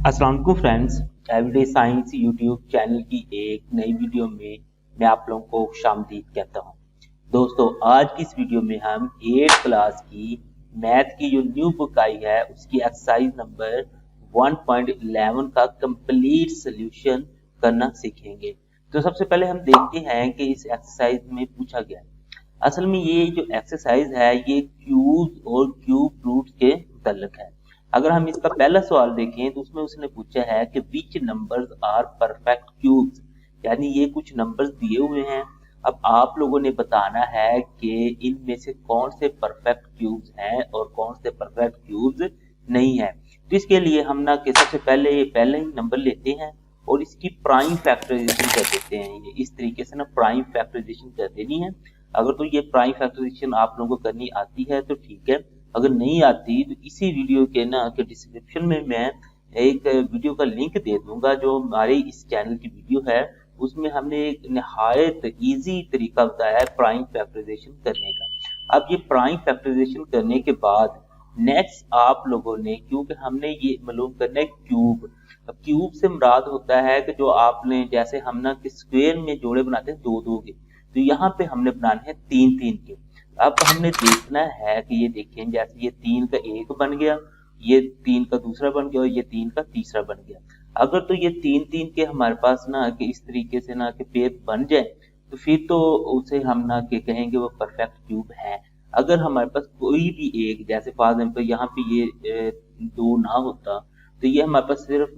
अस्सलाम वालेकुम friends, everyday science YouTube channel की एक नई वीडियो में मैं आप लोगों को खुशामदीद कहता हूं। दोस्तों, आज की इस वीडियो में हम 8th क्लास की मैथ की जो न्यू बुक आई है उसकी एक्सरसाइज नंबर 1.11 का कंप्लीट सोल्यूशन करना सीखेंगे। तो सबसे पहले हम देखते हैं कि इस एक्सरसाइज में पूछा गया है। असल में ये जो एक्सरसाइज है ये क्यूब और क्यूब रूट के मुतल्लिक है। अगर हम इसका पहला सवाल देखें तो उसमें उसने पूछा है कि विच नंबर्स आर परफेक्ट क्यूब्स, यानी ये कुछ नंबर्स दिए हुए हैं। अब आप लोगों ने बताना है कि इनमें से कौन से परफेक्ट क्यूब्स हैं और कौन से परफेक्ट क्यूब्स नहीं है। तो इसके लिए हम ना कि सबसे पहले पहले ही नंबर लेते हैं और इसकी प्राइम फैक्टराइजेशन कर देते हैं। ये इस तरीके से ना प्राइम फैक्टराइजेशन कर देनी है। अगर तो ये प्राइम फैक्टराइजेशन आप लोगों को करनी आती है तो ठीक है, अगर नहीं आती तो इसी वीडियो के ना के डिस्क्रिप्शन में मैं एक वीडियो का लिंक दे दूंगा जो हमारे इस चैनल की वीडियो है। उसमें हमने एक निहायत इजी तरीका बताया है प्राइम फैक्टराइजेशन करने का। अब ये प्राइम फैक्टराइजेशन करने के बाद नेक्स्ट आप लोगों ने, क्योंकि हमने ये मालूम करना है क्यूब। अब क्यूब से मुराद होता है कि जो आपने जैसे हम ना कि स्क्वायर में जोड़े बनाते हैं दो दो के, तो यहाँ पे हमने बनाने हैं तीन तीन के। अब हमने देखना है कि ये देखें, जैसे ये तीन का एक बन गया, ये तीन का दूसरा बन गया और ये तीन का तीसरा बन गया। अगर तो ये तीन तीन के हमारे पास ना कि इस तरीके से ना कि पेयर बन जाए तो फिर तो उसे हम ना कि कहेंगे वो परफेक्ट क्यूब है। अगर हमारे पास कोई भी एक, जैसे फॉर एग्जाम्पल यहाँ पे ये दो ना होता तो ये हमारे पास सिर्फ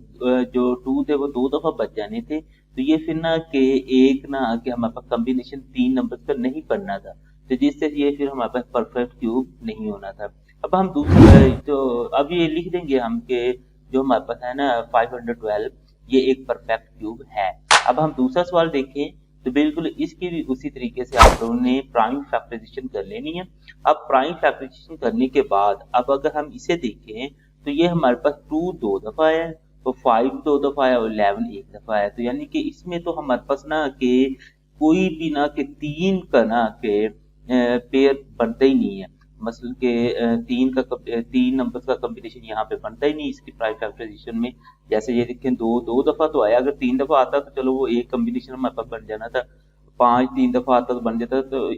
जो टू थे वो दो दफा बच जाने थे, तो ये फिर ना कि एक ना कि हमारे पास कॉम्बिनेशन तीन नंबर का नहीं बनना था, तो जिससे ये फिर हमारे पास परफेक्ट क्यूब नहीं होना था। अब हम दूसरा तो अब ये लिख देंगे हम के जो हमारे पास है ना 512 ये एक परफेक्ट क्यूब है। अब हम दूसरा सवाल देखें तो बिल्कुल इसकी भी उसी तरीके से आप लोगों ने प्राइम फैक्टराइजेशन कर लेनी है। अब प्राइम फैक्टराइजेशन करने के बाद अब अगर हम इसे देखें तो ये हमारे पास 2 दो दफा है, तो 5 दो दफा है और 11 एक दफा है। तो यानी कि इसमें तो हमारे पास ना कि कोई भी ना कि तीन का ना के पेयर बनता ही नहीं है। मसलन के तीन नंबर का कॉम्बिनेशन यहाँ पे बनता ही नहीं इसकी प्राइम फैक्टराइजेशन में। जैसे ये देखें दो दो दफा तो आया, अगर तीन दफा आता तो चलो वो एक कॉम्बिनेशन हमारे पास बन जाना था, पांच तीन दफा आता तो बन जाता। तो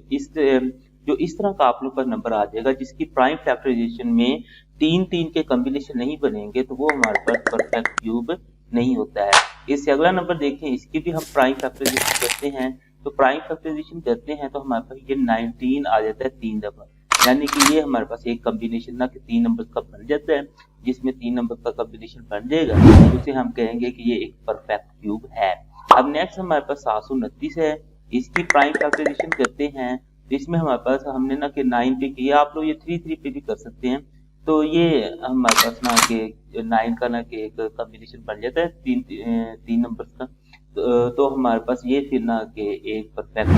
इस तरह का आप लोग का नंबर आ जाएगा जिसकी प्राइम फैक्टराइजेशन में तीन तीन के कॉम्बिनेशन नहीं बनेंगे तो वो हमारे पास परफेक्ट क्यूब नहीं होता है। इससे अगला नंबर देखें, इसकी भी हम प्राइम फैक्टराइजेशन करते हैं। तो प्राइम फैक्टराइजेशन करते हैं तो हमारे पास ये 19 आ जाता है तीन दफा, यानी कि ये हमारे पास एक कॉम्बिनेशन ना कि तीन नंबर का बन जाता है। जिसमें तीन नंबर का कॉम्बिनेशन बन जाएगा उसे हम कहेंगे कि ये एक परफेक्ट क्यूब है। अब नेक्स्ट हमारे पास 729 है, इसकी प्राइम फैक्टराइजेशन करते हैं तो इसमें हमारे पास हमने ना कि 9 पे किया, आप लोग ये 3 पे भी कर सकते हैं। तो ये हमारे पास ना कि 9 का ना कि एक कॉम्बिनेशन बन जाता है तीन नंबर का। तो हमारे पास ये फिर ना कि एक परफेक्ट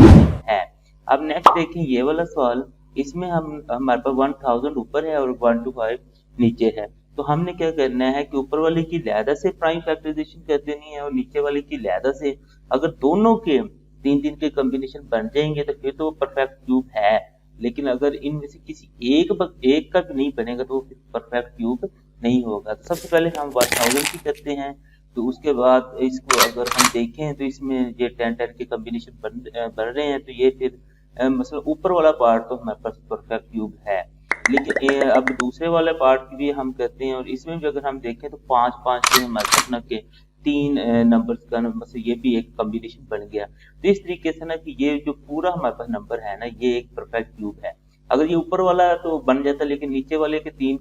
है। अब नेक्स्ट देखें ये वाला सवाल, इसमें हम हमारे पास 1000 ऊपर है और 125 नीचे है। तो हमने क्या करना है कि ऊपर वाले की लहदा से प्राइम फैक्टराइजेशन कर देनी है और नीचे वाले की लहदा से। अगर दोनों के तीन तीन के कॉम्बिनेशन बन जाएंगे तो फिर तो वो परफेक्ट क्यूब है, लेकिन अगर इनमें से किसी एक का भी नहीं बनेगा तो वो फिर परफेक्ट क्यूब नहीं होगा। तो सबसे पहले हम 1000 की करते हैं, तो उसके बाद इसको अगर हम देखें तो इसमें ये 10 के कॉम्बिनेशन बन रहे हैं, तो ये फिर मतलब ऊपर वाला पार्ट तो हमारे पास परफेक्ट क्यूब है। लेकिन अब दूसरे वाले पार्ट की भी हम करते हैं और इसमें भी अगर हम देखें तो पांच पांच के हमारे पास ना के तीन नंबर का नंबर से ये भी एक कॉम्बिनेशन बन गया। तो इस तरीके से ना कि ये जो पूरा हमारे पास नंबर है ना ये एक परफेक्ट क्यूब है। अगर ये ऊपर वाला तो बन जाता लेकिन नीचे वाले के तीन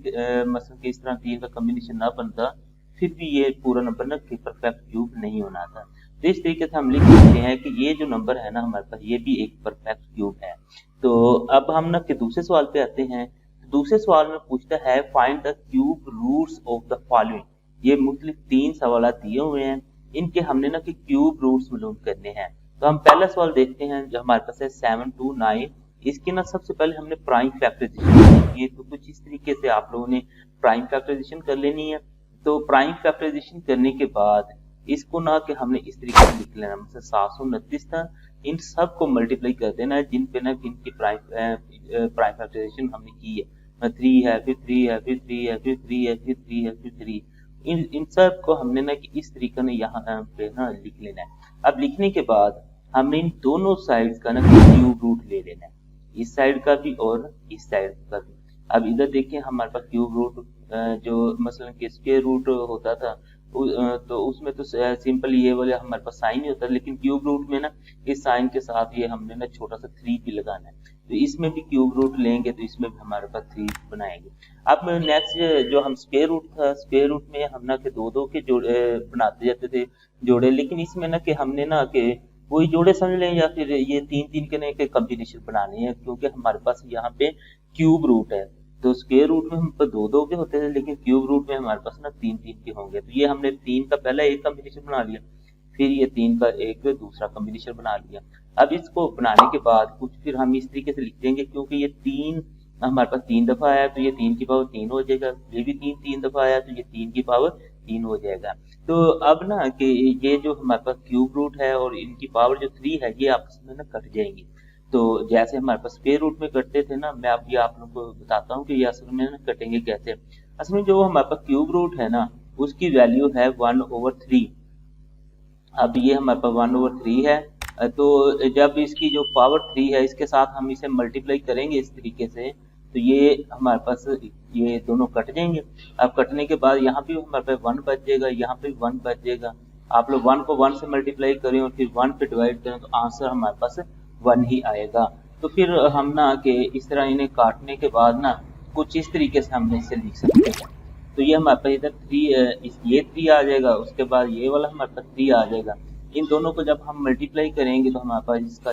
मतलब कि इस तरह तीन का कॉम्बिनेशन ना बनता फिर भी ये पूरा नंबर ना कि परफेक्ट क्यूब नहीं होना था। तो इस तरीके से हम लिख सकते हैं कि ये जो नंबर है ना हमारे पास ये भी एक परफेक्ट क्यूब है। तो अब हम ना कि दूसरे सवाल पे आते हैं। दूसरे सवाल में पूछता है find the cube roots of the following. ये मुख्तलिफ तीन सवाल दिए हुए हैं, इनके हमने ना कि क्यूब रूट्स मालूम करने हैं। तो हम पहला सवाल देखते हैं जो हमारे पास है 729। इसकी ना सबसे पहले हमने प्राइम फैक्टराइजेशन की है, तो कुछ इस तरीके से आप लोगों ने प्राइम फैक्टराइजेशन कर लेनी है। तो प्राइम फैक्टराइजेशन करने के बाद इसको ना कि हमने इस तरीके से लिख लेना, मतलब 729 था, इन सब को मल्टीप्लाई कर देना है जिन पे ना इनकी प्राइम फैक्टराइजेशन हमने की है। 3 है, फिर 3 है, फिर 3 है, फिर 3 है, फिर 3 है, फिर 3। इन सब को हमने ना कि इस तरीके ने यहाँ पे ना लिख लेना है। अब लिखने के बाद हमने इन दोनों साइड्स का ना क्यूब रूट ले लेना है, इस साइड का भी और इस साइड का भी। अब इधर देखिए हमारे पास क्यूब रूट जो मसलन कि स्क्वायर रूट होता था तो उसमें तो सिंपल ये वाले हमारे पास साइन ही होता है, लेकिन क्यूब रूट में ना इस साइन के साथ ये हमने ना छोटा सा 3 भी लगाना है, तो इसमें भी क्यूब रूट लेंगे तो इसमें भी हमारे पास 3 बनाएंगे। अब नेक्स्ट जो हम स्क्वायर रूट था, स्क्वायर रूट में हम ना के दो के जोड़े बनाते जाते थे जोड़े, लेकिन इसमें ना कि हमने ना के वही जोड़े समझ लें या फिर ये 3 के ना के कॉम्बिनेशन बनाने हैं, क्योंकि हमारे पास यहाँ पे क्यूब रूट है। तो स्क्वायर रूट में हम पर दो के होते थे, लेकिन क्यूब रूट में हमारे पास ना 3 के होंगे। तो ये हमने 3 का पहला एक कॉम्बिनेशन बना लिया, फिर ये 3 का एक दूसरा कॉम्बिनेशन बना लिया। अब इसको बनाने के बाद कुछ फिर हम इस तरीके से लिख देंगे, क्योंकि ये 3 हमारे पास 3 दफा आया तो ये 3 की पावर 3 हो जाएगा, ये भी 3 दफा आया तो ये 3 की पावर 3 हो जाएगा। तो अब ना कि ये जो हमारे पास क्यूब रूट है और इनकी पावर जो 3 है ये आपस में ना कट जाएंगी। तो जैसे हमारे पास स्क्वायर रूट में कटते थे ना, मैं अभी आप लोगों को बताता हूँ कि ये असल में ना कटेंगे कैसे। असल में जो हमारे पास क्यूब रूट है ना उसकी वैल्यू है 1/3। अब ये हमारे पास 1/3 है, तो जब इसकी जो पावर 3 है इसके साथ हम इसे मल्टीप्लाई करेंगे इस तरीके से, तो ये हमारे पास ये दोनों कट जाएंगे। अब कटने के बाद यहाँ पे हमारे पास 1 बच जाएगा, यहाँ पे 1 बच जाएगा। आप लोग 1 को 1 से मल्टीप्लाई करें और फिर 1 पे डिवाइड करें तो आंसर हमारे पास 1 ही आएगा। तो फिर हम ना कि इस तरह इन्हें काटने के बाद ना कुछ इस तरीके से हमने इसे लिख सकते हैं। तो ये हमारे पास इधर 3 ये 3 आ जाएगा, उसके बाद ये वाला हमारे पास 3 आ जाएगा। इन दोनों को जब हम मल्टीप्लाई करेंगे तो हमारे पास इसका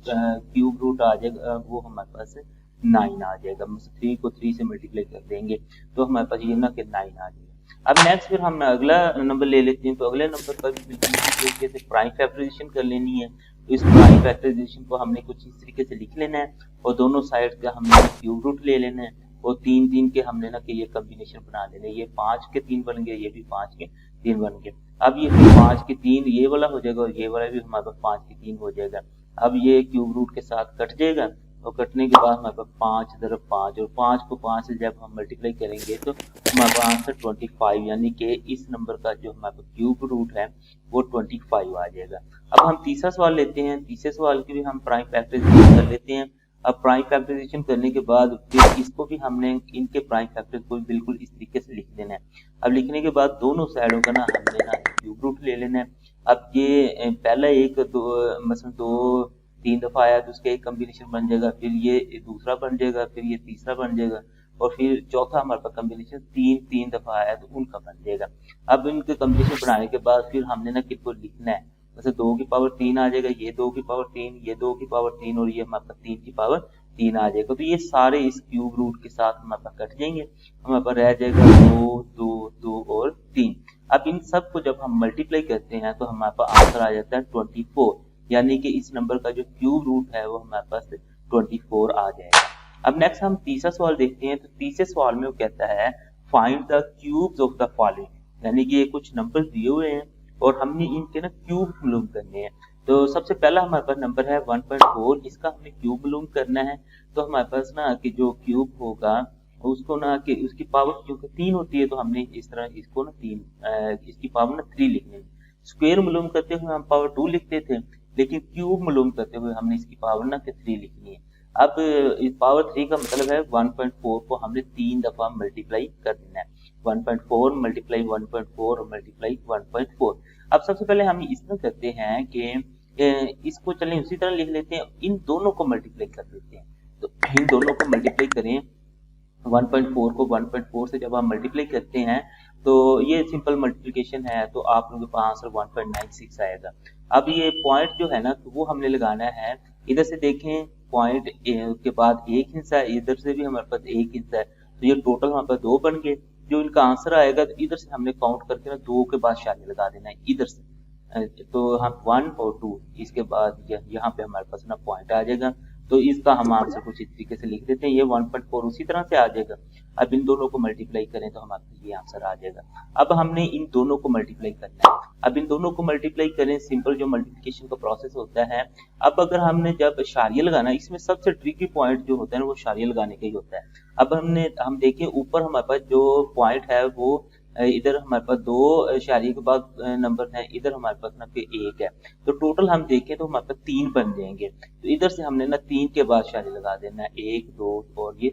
क्यूब रूट आ जाएगा, वो हमारे पास 9 आ जाएगा। 3 को 3 से मल्टीप्लाई कर देंगे तो हमारे पास ये ना कि 9 आ जाएगा। अब नेक्स्ट फिर हम अगला नंबर ले लेते हैं, तो अगले नंबर पर भी बिल्कुल इसी तरीके से प्राइम फैक्टराइजेशन कर लेनी है। तो इस प्राइम फैक्टराइजेशन को हमने कुछ इस तरीके से लिख लेना है और दोनों साइड का हमने क्यूब रूट ले लेना है और 3 के हमने ना कि ये कॉम्बिनेशन बना लेना है। ये 5 के 3 बन गए, ये भी 5 के 3 बन गए। अब ये 5 के 3 ये वाला हो जाएगा और ये वाला भी हमारे पास 5 के 3 हो जाएगा। अब ये क्यूब रूट के साथ कट जाएगा और कटने के बाद हमारे पास 5 × 5 और 5 को 5 से जब हम मल्टीप्लाई करेंगे तो हमारे पास आंसर 25, यानी कि इस नंबर का जो हमारे पास क्यूब रूट है वो 25 आ जाएगा। अब हम तीसरा सवाल लेते हैं, तीसरे सवाल की भी हम प्राइम फैक्टराइजेशन कर लेते हैं। अब प्राइम फैक्टराइजेशन करने के बाद फिर इसको भी हमने इनके प्राइम फैक्टर को बिल्कुल इस तरीके से लिख देना है। अब लिखने के बाद दोनों साइडों का ना हमने ना क्यूब रूट ले लेना है। अब ये पहला एक दो मतलब 2-3 दफा आया तो उसका एक कॉम्बिनेशन बन जाएगा, फिर ये दूसरा बन जाएगा, फिर ये तीसरा बन जाएगा और फिर चौथा हमारे पास कॉम्बिनेशन 3 दफा आया तो उनका बन जाएगा। अब इनके कॉम्बिनेशन बनाने के बाद फिर हमने ना किनको लिखना है, जैसे 2 की पावर 3 आ जाएगा, ये 2 की पावर 3, ये 2 की पावर 3 और ये हमारे पास 3 की पावर 3 आ जाएगा। तो ये सारे इस क्यूब रूट के साथ हमारे पास कट जाएंगे, हमारे पास रह जाएगा 2, 2, 2 और 3। अब इन सब को जब हम मल्टीप्लाई करते हैं तो हमारे पास आंसर आ जाता है 24, यानी कि इस नंबर का जो क्यूब रूट है वो हमारे पास 24 आ जाएगा। अब नेक्स्ट हम तीसरा सवाल देखते हैं। तो तीसरे सवाल में वो कहता है find the cubes of the following, यानी कि ये कुछ नंबर दिए हुए हैं और हमने इनके ना क्यूब मालूम करने हैं। तो सबसे पहला हमारे पास नंबर है 1.4, इसका हमने क्यूब मालूम करना है। तो हमारे पास ना कि जो क्यूब होगा उसको ना कि उसकी पावर क्योंकि 3 होती है तो हमने इस तरह इसको ना 3 इसकी पावर ना 3 लिखनी है। स्क्वायर मालूम करते हुए हम पावर 2 लिखते थे, लेकिन क्यूब मालूम करते हुए हमने इसकी पावर ना कि 3 लिखनी है। अब इस पावर 3 का मतलब है 1.4 को हमने 3 दफा मल्टीप्लाई कर देना है। 1.4 मल्टीप्लाई 1.4 मल्टीप्लाई 1.4। अब सबसे पहले हम इसमें करते हैं कि इसको चलें उसी तरह लिख लेते हैं, इन दोनों को मल्टीप्लाई कर देते हैं। तो इन दोनों को मल्टीप्लाई करें, 1.4 को 1.4 से जब आप मल्टीप्लाई करते हैं तो ये सिंपल मल्टीप्लिकेशन है, तो आप लोगों के पास आंसर 1.96 आएगा। अब ये पॉइंट जो है ना तो वो हमने लगाना है, इधर से देखें पॉइंट के बाद एक हिस्सा है, इधर से भी हमारे पास एक हिस्सा है, तो ये टोटल हमारे पास 2 बन गए। जो इनका आंसर आएगा तो इधर से हमने काउंट करके ना 2 के बाद शादी लगा देना है इधर से, तो हम 1 और 2 इसके बाद यहाँ पे हमारे पास ना पॉइंट आ जाएगा। तो इसका हम आंसर कुछ इस तरीके से लिख देते हैं, ये 1.4 उसी तरह से आ जाएगा। अब इन दोनों को मल्टीप्लाई करें तो हमारा ये आंसर आ जाएगा। अब हमने इन दोनों को मल्टीप्लाई करना है। अब इन दोनों को मल्टीप्लाई करें, सिंपल जो मल्टीप्लिकेशन का प्रोसेस होता है। अब अगर हमने जब शारिया लगाना, इसमें सबसे ट्रिकी पॉइंट जो होता है ना वो शारिया लगाने का ही होता है। अब हम देखें ऊपर हमारे पास जो पॉइंट है वो इधर हमारे पास 2 इशारे के बाद नंबर है, इधर हमारे पास ना कि 1 है। तो टोटल हम देखें तो हमारे पास 3 बन जाएंगे। तो इधर से हमने ना 3 के बाद इशारे लगा देना है, 1 2 और ये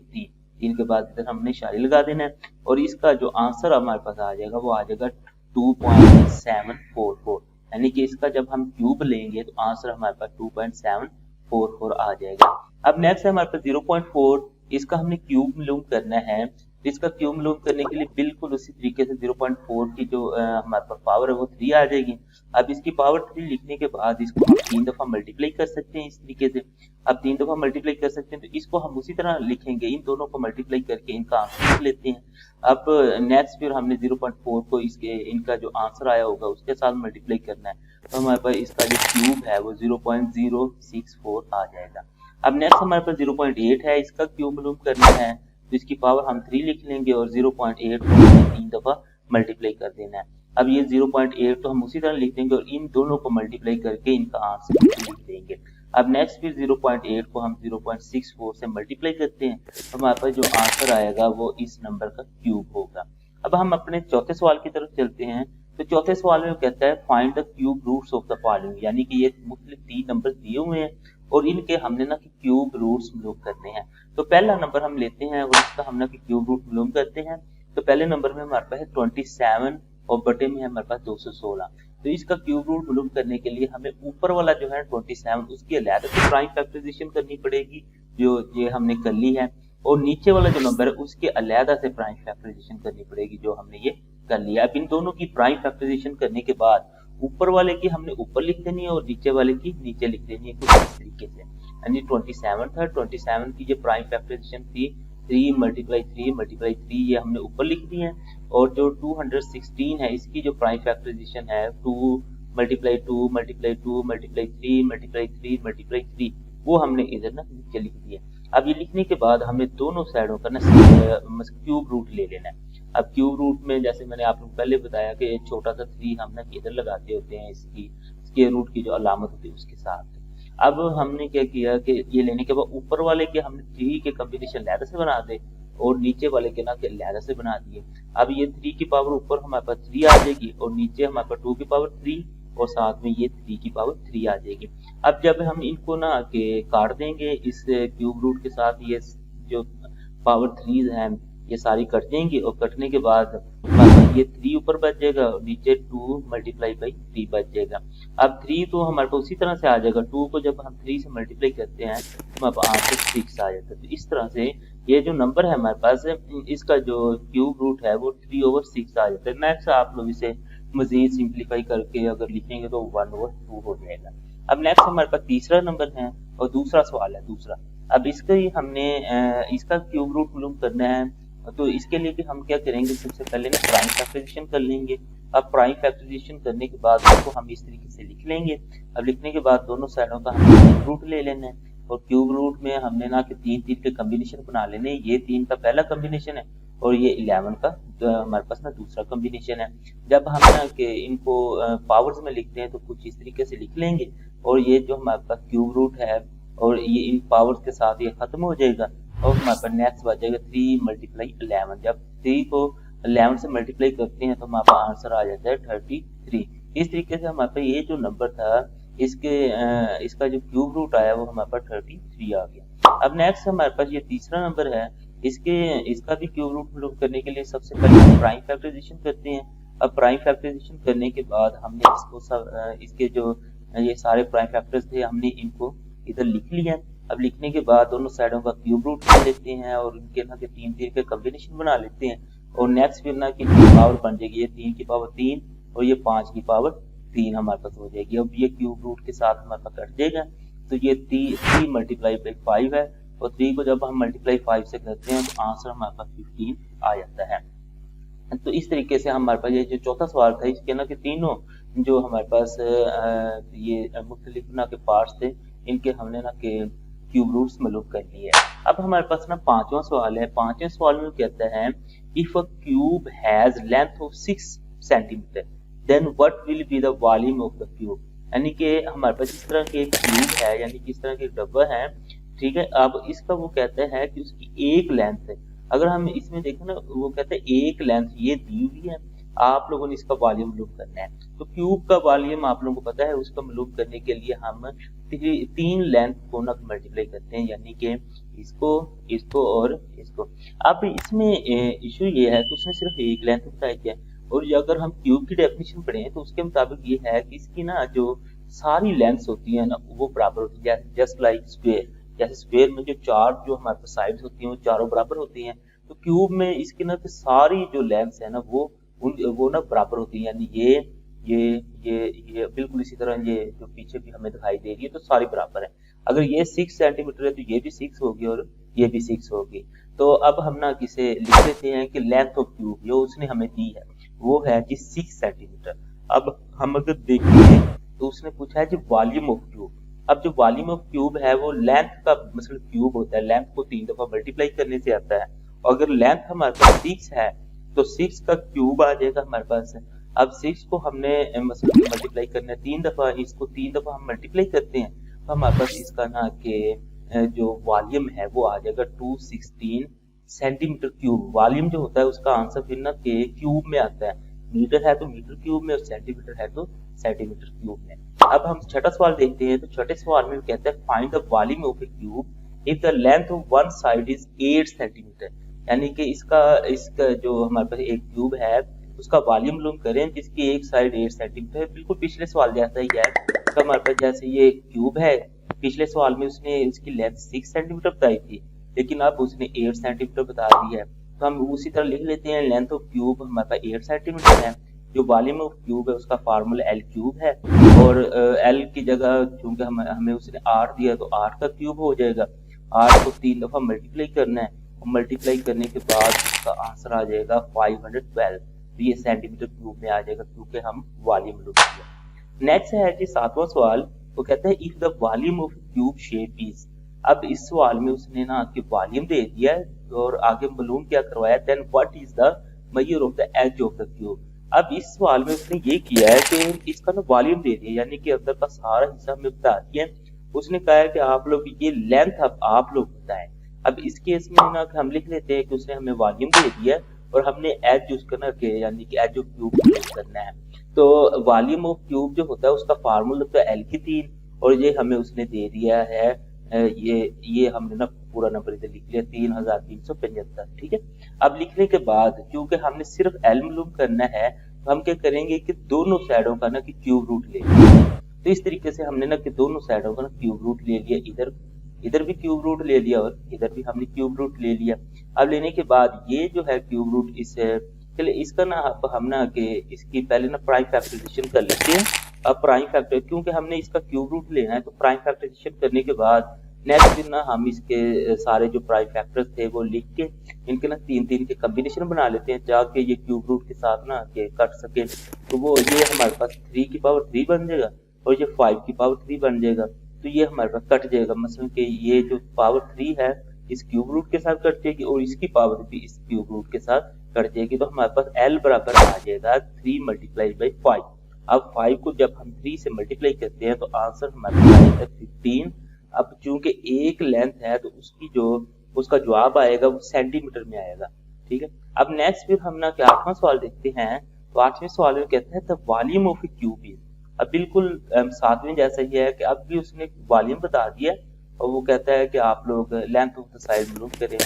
3 के बाद इधर हमने इशारे लगा देना है। और इसका जो आंसर हमारे पास आ जाएगा वो आ जाएगा 2.744, यानी कि इसका जब हम क्यूब लेंगे तो आंसर हमारे पास 2.744 आ जाएगा। अब नेक्स्ट है हमारे पास 0.4, इसका हमने क्यूब मालूम करना है। तो इसका क्यूब मालूम करने के लिए बिल्कुल उसी तरीके से 0.4 की जो हमारे पास पावर है वो 3 आ जाएगी। अब इसकी पावर 3 लिखने के बाद इसको हम 3 दफा मल्टीप्लाई कर सकते हैं इस तरीके से। अब 3 दफा मल्टीप्लाई कर सकते हैं तो इसको हम उसी तरह लिखेंगे, इन दोनों को मल्टीप्लाई करके इनका आंसर लिख लेते हैं। अब नेक्स्ट फिर हमने 0.4 को इसके इनका जो आंसर आया होगा उसके साथ मल्टीप्लाई करना है। तो हमारे पास इसका जो क्यूब है वो 0.064 आ जाएगा। अब नेक्स्ट हमारे पास 0.8 है, इसका क्यूब मालूम करना है। तो इसकी पावर हम 3 लिख लेंगे और 0.8 को 3 दफा मल्टीप्लाई कर देना है। अब ये 0.8 तो हम उसी तरह लिख देंगे और इन दोनों को मल्टीप्लाई करके इनका आंसर लिख देंगे। अब नेक्स्ट फिर 0.8 को हम 0.64 से मल्टीप्लाई करते हैं तो हमारे पास जो आंसर आएगा वो इस नंबर का क्यूब होगा। अब हम अपने चौथे सवाल की तरफ चलते हैं। तो चौथे सवाल में कहता है find the cube roots of the following, यानी कि ये मुख्तलिफ 3 नंबर दिए हुए हैं और इनके हमने ना कि क्यूब रूट्स मालूम करने हैं। तो पहला नंबर हम लेते हैं और इसका हमने कि क्यूब रूट मालूम करते हैं। तो पहले नंबर में हमारे पास है 27 और बटे में है हमारे पास 216। तो इसका क्यूब रूट मालूम करने के लिए हमें ऊपर वाला जो है 27 उसकी अलग से प्राइम फैक्टराइजेशन करनी पड़ेगी, जो ये हमने कर ली है, और नीचे वाला जो नंबर है उसके अलग से प्राइम फैक्टराइजेशन करनी पड़ेगी, जो हमने ये कर लिया। अब इन दोनों की प्राइम फैक्टराइजेशन करने के बाद ऊपर वाले की हमने ऊपर लिख देनी है और नीचे वाले की नीचे लिख देनी है कुछ इस तरीके से। यानी 27 था, 27 की जो प्राइम फैक्टराइजेशन थी 3 मल्टीप्लाई 3 ये हमने ऊपर लिख दी है, और जो 216 है इसकी जो प्राइम फैक्टराइजेशन है 2 multiply 2 multiply 2 multiply 3 multiply 3 multiply 3 वो हमने इधर ना नीचे लिख दिया। अब ये लिखने के बाद हमें दोनों साइडों का ना क्यूब रूट ले लेना है। अब क्यूब रूट में जैसे मैंने आपको पहले बताया कि एक छोटा सा 3 हम ना इधर लगाते होते हैं, इसकी स्क्वायर रूट की जो अलामत होती है उसके साथ। अब हमने क्या किया कि ये लेने के बाद ऊपर वाले के हमने 3 के कॉम्बिनेशन लहर से बना दे और नीचे वाले के ना लहर से बना दिए। अब ये 3 की पावर ऊपर हमारे पास 3 आ जाएगी और नीचे हमारे पास 2 की पावर 3 और साथ में ये 3 की पावर 3 आ जाएगी। अब जब हम इनको ना के काट देंगे इस क्यूब रूट के साथ, ये जो पावर 3 है ये सारी कट जाएंगी और कटने के बाद ये 3 ऊपर बच जाएगा और नीचे 2 मल्टीप्लाई बाई 3 बच जाएगा। अब 3 तो हमारे पास उसी तरह से आ जाएगा, 2 को जब हम 3 से मल्टीप्लाई करते हैं तो हमारे पास आंसर 6 आ जाता है। तो इस तरह से ये जो नंबर है हमारे पास इसका जो क्यूब रूट है वो 3/6 आ जाता है। नेक्स्ट आप लोग इसे मजीद सिंप्लीफाई करके अगर लिखेंगे तो 1/2 हो जाएगा। अब नेक्स्ट हमारे पास तीसरा नंबर है और दूसरा सवाल है दूसरा। अब इसका ही हमने इसका क्यूब रूट मालूम करना है। तो इसके लिए भी हम क्या करेंगे, सबसे पहले ना प्राइम फैक्टराइजेशन कर लेंगे। अब प्राइम फैक्टराइजेशन करने के बाद इसको हम इस तरीके से लिख लेंगे। अब लिखने के बाद दोनों साइडों का हम क्यूब रूट ले लेना है और क्यूब रूट में हमने ना कि 3 के कॉम्बिनेशन बना लेने। ये 3 का पहला कॉम्बिनेशन है और ये 11 का हमारे पास ना दूसरा कॉम्बिनेशन है। जब हम ना कि इनको पावर्स में लिखते हैं तो कुछ इस तरीके से लिख लेंगे और ये जो हमारे पास क्यूब रूट है और ये इन पावर्स के साथ ये खत्म हो जाएगा और हमारे पास नेक्स्ट बच जाएगा 3 मल्टीप्लाई 11। जब 3 को 11 से मल्टीप्लाई करते हैं तो हमारे पास आंसर आ जाता है 33। इस तरीके से हमारे पास ये जो नंबर था इसका जो क्यूब रूट आया वो हमारे पास 33 आ गया। अब नेक्स्ट हमारे पास ये तीसरा नंबर है, इसका भी क्यूब रूट मालूम करने के लिए सबसे पहले हम प्राइम फैक्टराइजेशन करते हैं। अब प्राइम फैक्टराइजेशन करने के बाद हमने इसके जो ये सारे प्राइम फैक्टर्स थे हमने इनको इधर लिख लिया। अब लिखने के बाद दोनों साइडों का क्यूब रूट ले लेते हैं और इनके ना के 3 के कॉम्बिनेशन बना लेते हैं और नेक्स्ट फिर ना की पावर बन जाएगी ये 3 की पावर 3 और ये 5 की पावर 3 हमारे पास हो जाएगी। अब ये क्यूब रूट के साथ हमारे पास कट जाएगा तो ये 3 मल्टीप्लाई बाई 5 है और 3 को जब हम मल्टीप्लाई 5 से करते हैं तो आंसर हमारे पास 15 आ जाता है। तो इस तरीके से हमारे पास ये जो चौथा सवाल था इसके ना कि तीनों जो हमारे पास ये मुख्तलिफ ना के पार्ट्स थे इनके हमने ना के क्यूब रूट्स मालूम कर लिए। अब हमारे पास ना पांचवा सवाल है। पांचवें सवाल में कहता है if a cube has length of 6 centimetre then what will be the volume of the cube. यानी कि हमारे पास इस तरह के एक क्यूब है यानी कि इस तरह के डब्बा है, ठीक है। अब इसका वो कहता है कि उसकी एक लेंथ है। अगर हम इसमें देखें ना वो कहते हैं एक लेंथ ये दी हुई है आप लोगों ने इसका वॉल्यूम मालूम करना है। तो क्यूब का वॉल्यूम आप लोगों को पता है, उसका मालूम करने के लिए हम तीन लेंथ को ना मल्टीप्लाई करते हैं, यानी कि इसको, इसको और इसको। अब इसमें इशू ये है कि उसने सिर्फ एक लेंथ बताई है, और अगर हम क्यूब की डेफिनेशन पढ़ें तो उसके मुताबिक ये है कि इसकी ना जो सारी लेंथ्स होती है ना वो बराबर होती है, जस्ट लाइक स्क्वायर। जैसे स्क्वायर में जो चार जो हमारे पास साइड्स होती हैं वो चारों बराबर होती हैं, तो क्यूब में इसकी ना सारी जो लेंथ्स है ना वो ना बराबर होती है, यानी ये बिल्कुल इसी तरह ये जो पीछे भी हमें दिखाई दे रही है तो सारी बराबर है। अगर ये 6 सेंटीमीटर है तो ये भी 6 होगी और ये भी 6 होगी। तो अब हम ना किसे लिख लेते हैं कि लेंथ ऑफ क्यूब जो उसने हमें दी है वो है जी 6 सेंटीमीटर। अब हम अगर देखें तो उसने पूछा है जी वॉल्यूम ऑफ क्यूब। अब जो वॉल्यूम ऑफ क्यूब है वो लेंथ का मतलब क्यूब होता है, लेंथ को 3 दफा मल्टीप्लाई करने से आता है। और अगर लेंथ हमारे पास 6 है तो 6 का क्यूब आ जाएगा हमारे पास। अब 6 को हमने मतलब मल्टीप्लाई करना है 3 दफा, इसको 3 दफा हम मल्टीप्लाई करते हैं तो हमारे पास इसका ना के जो वॉल्यूम है वो आ जाएगा 216 सेंटीमीटर क्यूब। वॉल्यूम जो होता है उसका आंसर फिर ना के क्यूब में आता है, मीटर है तो मीटर क्यूब में और सेंटीमीटर है तो सेंटीमीटर क्यूब में। अब हम छठा सवाल देखते हैं, तो छठे सवाल में कहते हैं find the volume of A cube if the length of one side is 8 centimetre. यानी कि इसका जो हमारे पास एक क्यूब है उसका वॉल्यूम मालूम करें जिसकी एक साइड 8 सेंटीमीटर है। बिल्कुल पिछले सवाल जैसा ही है, तो हमारे पास जैसे ये क्यूब है, पिछले सवाल में उसने इसकी लेंथ 6 सेंटीमीटर बताई थी लेकिन अब उसने 8 सेंटीमीटर बता दी है, तो हम उसी तरह लिख लेते हैं लेंथ ऑफ क्यूब हमारे पास 8 सेंटीमीटर है। जो वॉल्यूम ऑफ क्यूब है उसका फार्मूला एल क्यूब है, और एल की जगह चूंकि हमें उसने 8 दिया तो 8 का क्यूब हो जाएगा। 8 को 3 दफा मल्टीप्लाई करना है, और मल्टीप्लाई करने के बाद उसका आंसर आ जाएगा 512। तो ये सेंटीमीटर क्यूब में आ जाएगा क्योंकि हम वॉल्यूम लूप किया। नेक्स्ट है जी 7वां सवाल, वो कहते हैं if the volume of cube shape is. अब इस सवाल में उसने ना कि वॉल्यूम दे दिया और आगे मालूम क्या करवाया, then what is the measure of the edge of the cube. अब इस सवाल में उसने ये किया है कि इसका ना वॉल्यूम दे दिया, यानी कि अंदर का सारा हिस्सा हमें बता दिया। उसने कहा है कि आप लोग ये लेंथ अब आप लोग बताएं। अब इस केस में ना हम लिख लेते हैं कि उसने हमें वॉल्यूम दे दिया और हमने एज यूज करना के यानी कि एज ऑफ क्यूब करना है। तो वॉल्यूम ऑफ क्यूब जो होता है उसका फार्मूला होता है एल की 3, और ये हमें उसने दे दिया है ये हमने ना पूरा नंबर इधर लिख लिया 3375। ठीक है। अब लिखने के बाद क्योंकि हमने सिर्फ एल मालूम करना है तो हम क्या करेंगे कि दोनों साइडों का ना कि क्यूब रूट ले लिया। तो इस तरीके से हमने ना कि दोनों साइडों का ना क्यूब रूट ले लिया, इधर भी क्यूब रूट ले लिया और इधर भी हमने क्यूब रूट ले लिया। अब लेने के बाद ये जो है क्यूब रूट इस चलिए इसका ना अब हम ना कि इसकी पहले ना प्राइम फैक्टराइजेशन कर लेते हैं। अब प्राइम फैक्टर क्योंकि हमने इसका क्यूब रूट लेना है तो प्राइम फैक्टराइजेशन करने के बाद नेक्स्ट दिन ना हम इसके सारे जो प्राइम फैक्टर्स थे वो लिख के इनके ना 3 के कॉम्बिनेशन बना लेते हैं जाके ये क्यूब रूट के साथ ना के कट सके। तो वो ये हमारे पास 3 की पावर 3 बन जाएगा और ये 5 की पावर 3 बन जाएगा। तो ये हमारे पास कट जाएगा, मसलन कि ये जो पावर 3 है इस क्यूब रूट के साथ कट जाएगी और इसकी पावर भी इस क्यूब रूट के साथ कट जाएगी। तो हमारे पास L बराबर आ जाएगा 3 मल्टीप्लाई बाई 5। अब 5 को जब हम 3 से मल्टीप्लाई करते हैं तो आंसर हमारे पास आएगा 15। अब चूंकि एक लेंथ है तो उसका जवाब आएगा वो सेंटीमीटर में आएगा। ठीक है। अब नेक्स्ट फिर हम ना 8वां सवाल देखते हैं। तो 8वें सवाल में कहते हैं the volume of A cube is. अब बिल्कुल 7वें जैसा ही है कि अब भी उसने वॉल्यूम बता दिया और वो कहता है कि आप लोग लेंथ ऑफ द साइड मालूम करें।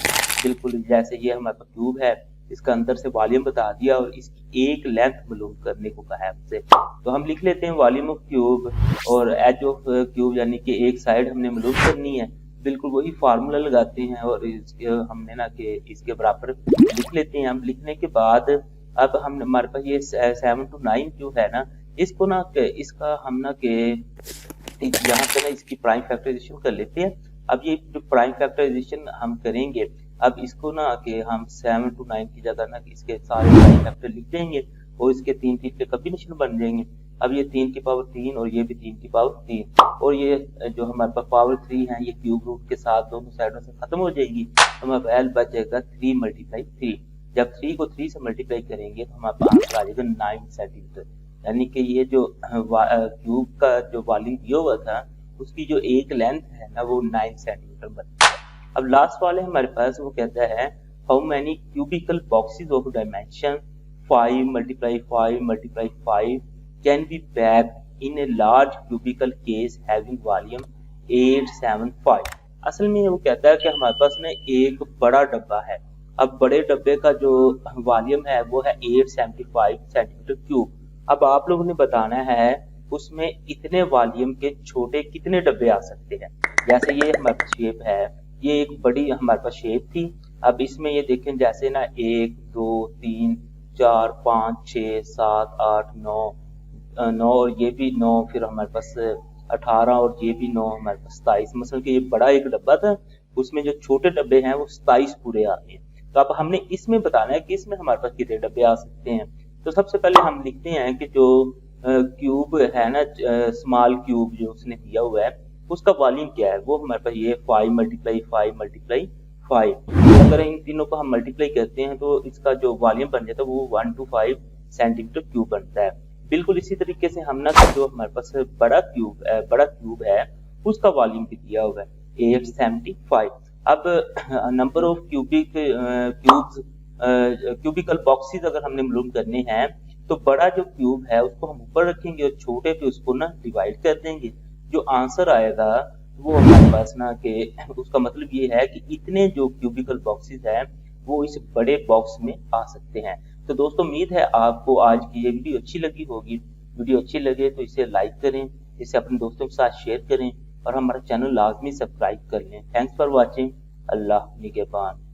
बिल्कुल जैसे ये हमारे पास क्यूब है इसका अंदर से वॉल्यूम बता दिया और इसकी एक लेंथ मालूम करने को कहा है हमसे। तो हम लिख लेते हैं वॉल्यूम ऑफ क्यूब और एज ऑफ क्यूब यानी कि एक साइड हमने मालूम करनी है। बिल्कुल वही फार्मूला लगाते हैं और हमने ना कि इसके बराबर लिख लेते हैं। हम लिखने के बाद अब हम हमारे पास ये 7 to 9 जो है ना इसको ना इसका हम ना के यहाँ पे ना इसकी प्राइम फैक्टराइजेशन कर लेते हैं। अब ये जो प्राइम फैक्टराइजेशन हम करेंगे अब इसको ना कि हम 7 to 9 की जगह ना इसके सारे प्राइम फैक्टर लिख देंगे और इसके 3 के कॉम्बिनेशन बन जाएंगे। अब ये 3 की पावर 3 और ये भी 3 की पावर 3 और ये जो हमारे पास पावर 3 है ये क्यूब रूट के साथ दोनों साइडों से खत्म हो जाएगी। तो हमारे पास L बच जाएगा 3 मल्टीप्लाई 3। जब 3 को 3 से मल्टीप्लाई करेंगे तो हमारे पास आंसर आ जाएगा 9 सेंटीमीटर। यानी कि ये जो क्यूब का जो वॉल्यूम दिया हुआ था उसकी जो एक लेंथ है ना वो 9 सेंटीमीटर बनती है। अब लास्ट वाले हमारे पास वो कहता है how many cubical boxes of dimension 5 multiply 5 multiply 5 can be packed in a large cubical case having volume 875। असल में वो कहता है कि हमारे पास ना एक बड़ा डब्बा है। अब बड़े डब्बे का जो वॉल्यूम है वो है 875 सेंटीमीटर क्यूब। अब आप लोगों ने बताना है उसमें इतने वॉल्यूम के छोटे कितने डब्बे आ सकते हैं। जैसे ये हमारे शेप है, ये एक बड़ी हमारे पास शेप थी। अब इसमें ये देखें जैसे ना 1 2 3 4 5 6 7 8 9 9 और ये भी 9, फिर हमारे पास 18 और ये भी 9, हमारे पास 27। मतलब कि ये बड़ा एक डब्बा था, उसमें जो छोटे डब्बे हैं वो 27 पूरे आ गए। तो अब हमने इसमें बताना है कि इसमें हमारे पास कितने डब्बे आ सकते हैं। तो सबसे पहले हम लिखते हैं कि जो क्यूब है ना, स्मॉल क्यूब जो उसने दिया हुआ है उसका वॉल्यूम क्या है, वो हमारे पास ये 5 मल्टीप्लाई 5 मल्टीप्लाई 5। अगर इन तीनों को हम मल्टीप्लाई करते हैं तो इसका जो वॉल्यूम बन जाता है वो 125 सेंटीमीटर क्यूब बनता है। बिल्कुल इसी तरीके से हम ना जो हमारे पास बड़ा क्यूब है उसका वॉल्यूम भी दिया हुआ है 875। अब नंबर ऑफ क्यूबिकल बॉक्सेस अगर हमने मालूम करने हैं तो बड़ा जो क्यूब है उसको हम ऊपर रखेंगे और छोटे पे उसको ना डिवाइड कर देंगे। जो आंसर आएगा वो हमारे पास ना कि उसका मतलब ये है कि इतने जो क्यूबिकल बॉक्सेस हैं वो इस बड़े बॉक्स में आ सकते हैं। तो दोस्तों उम्मीद है आपको आज की ये वीडियो अच्छी लगी होगी। वीडियो अच्छी लगे तो इसे लाइक करें, इसे अपने दोस्तों के साथ शेयर करें और हमारा चैनल लाजमी सब्सक्राइब कर लें। Thanks for watching. अल्लाह निगहबान।